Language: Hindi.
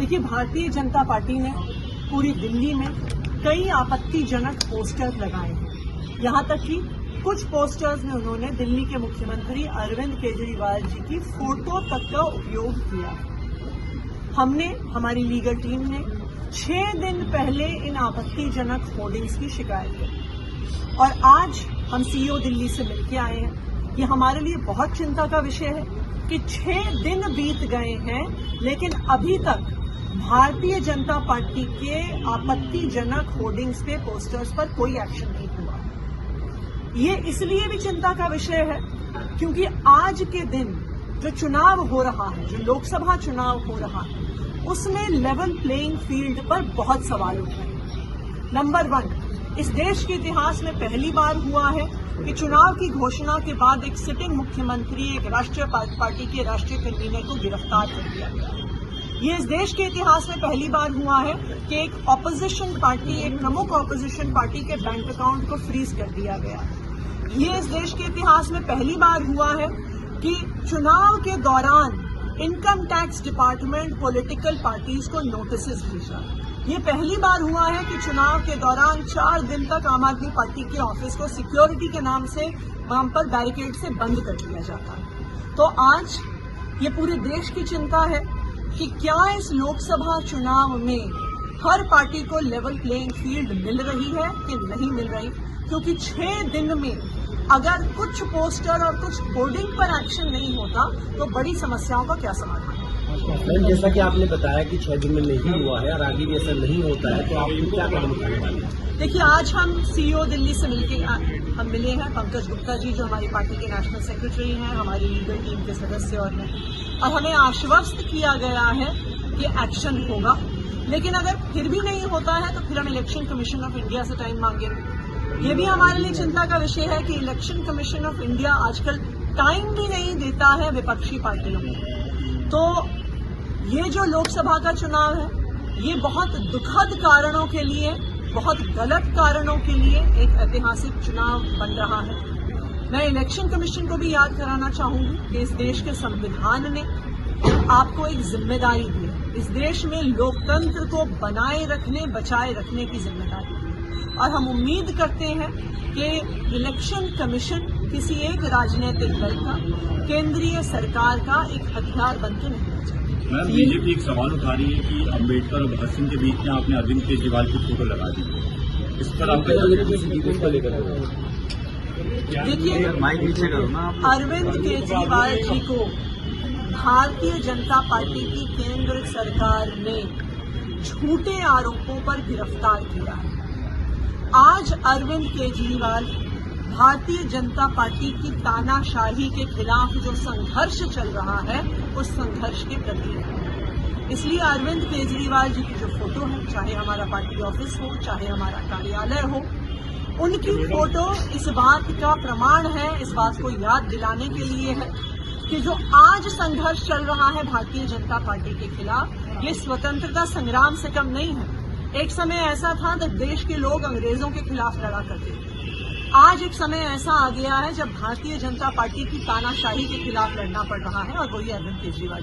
देखिए, भारतीय जनता पार्टी ने पूरी दिल्ली में कई आपत्तिजनक पोस्टर लगाए हैं। यहाँ तक कि कुछ पोस्टर्स में उन्होंने दिल्ली के मुख्यमंत्री अरविंद केजरीवाल जी की फोटो तक का उपयोग किया। हमने, हमारी लीगल टीम ने 6 दिन पहले इन आपत्तिजनक होर्डिंग्स की शिकायत की और आज हम सीईओ दिल्ली से मिलकर आए हैं। ये हमारे लिए बहुत चिंता का विषय है कि 6 दिन बीत गए हैं, लेकिन अभी तक भारतीय जनता पार्टी के आपत्तिजनक होर्डिंग्स पे, पोस्टर्स पर कोई एक्शन नहीं हुआ। ये इसलिए भी चिंता का विषय है क्योंकि आज के दिन जो चुनाव हो रहा है, जो लोकसभा चुनाव हो रहा है, उसमें लेवल प्लेइंग फील्ड पर बहुत सवाल उठ रहे हैं। नंबर 1, इस देश के इतिहास में पहली बार हुआ है कि चुनाव की घोषणा के बाद एक सिटिंग मुख्यमंत्री, एक राष्ट्रीय पार्टी के राष्ट्रीय कन्वीनर को गिरफ्तार कर दिया गया। ये इस देश के इतिहास में पहली बार हुआ है कि एक ऑपोजिशन पार्टी, एक प्रमुख ऑपोजिशन पार्टी के बैंक अकाउंट को फ्रीज कर दिया गया। ये इस देश के इतिहास में पहली बार हुआ है कि चुनाव के दौरान income tax department political parties को नोटिस भेजा। ये पहली बार हुआ है कि चुनाव के दौरान 4 दिन तक आम आदमी पार्टी के ऑफिस को सिक्योरिटी के नाम से वहां पर बैरिकेड से बंद कर दिया जाता है। तो आज ये पूरे देश की चिंता है कि क्या इस लोकसभा चुनाव में हर पार्टी को लेवल प्लेइंग फील्ड मिल रही है कि नहीं मिल रही, क्योंकि 6 दिन में अगर कुछ पोस्टर और कुछ होर्डिंग पर एक्शन नहीं होता तो बड़ी समस्याओं का क्या समाधान है। मैम, जैसा कि आपने बताया कि 6 दिन में नहीं हुआ है और आगे भी ऐसा नहीं होता है, तो आप क्या कदम उठाने वाले हैं? देखिए, आज हम सीईओ दिल्ली से हम मिले हैं। पंकज गुप्ता जी जो हमारी पार्टी के नेशनल सेक्रेटरी हैं, हमारी लीगल टीम के सदस्य और हमें आश्वस्त किया गया है कि एक्शन होगा। लेकिन अगर फिर भी नहीं होता है तो फिर हम इलेक्शन कमीशन ऑफ इंडिया से टाइम मांगेंगे। ये भी हमारे लिए चिंता का विषय है कि इलेक्शन कमीशन ऑफ इंडिया आजकल टाइम भी नहीं देता है विपक्षी पार्टियों को। तो ये जो लोकसभा का चुनाव है, ये बहुत दुखद कारणों के लिए, बहुत गलत कारणों के लिए एक ऐतिहासिक चुनाव बन रहा है। मैं इलेक्शन कमीशन को भी याद कराना चाहूंगी कि इस देश के संविधान ने आपको एक जिम्मेदारी दी है। इस देश में लोकतंत्र को बनाए रखने, बचाए रखने की जिम्मेदारी दी, और हम उम्मीद करते हैं कि इलेक्शन कमीशन किसी एक राजनीतिक दल का, केंद्रीय सरकार का एक हथियार बनकर नहीं होना चाहिए। मैम, बीजेपी एक सवाल उठा रही है कि अम्बेडकर और भगत सिंह के बीच में आपने अरविंद केजरीवाल की फोटो लगा दी। इस पर आपका देखिए, अरविंद केजरीवाल जी को भारतीय जनता पार्टी की केंद्र सरकार ने झूठे आरोपों पर गिरफ्तार किया है। आज अरविंद केजरीवाल भारतीय जनता पार्टी की तानाशाही के खिलाफ जो संघर्ष चल रहा है, उस संघर्ष के प्रतीक है। इसलिए अरविंद केजरीवाल जी की जो फोटो है, चाहे हमारा पार्टी ऑफिस हो, चाहे हमारा कार्यालय हो, उनकी फोटो इस बात का प्रमाण है, इस बात को याद दिलाने के लिए है कि जो आज संघर्ष चल रहा है भारतीय जनता पार्टी के खिलाफ, ये स्वतंत्रता संग्राम से कम नहीं है। एक समय ऐसा था जब देश के लोग अंग्रेजों के खिलाफ लड़ा करते थे। आज एक समय ऐसा आ गया है जब भारतीय जनता पार्टी की तानाशाही के खिलाफ लड़ना पड़ रहा है, और वही अरविंद केजरीवाल।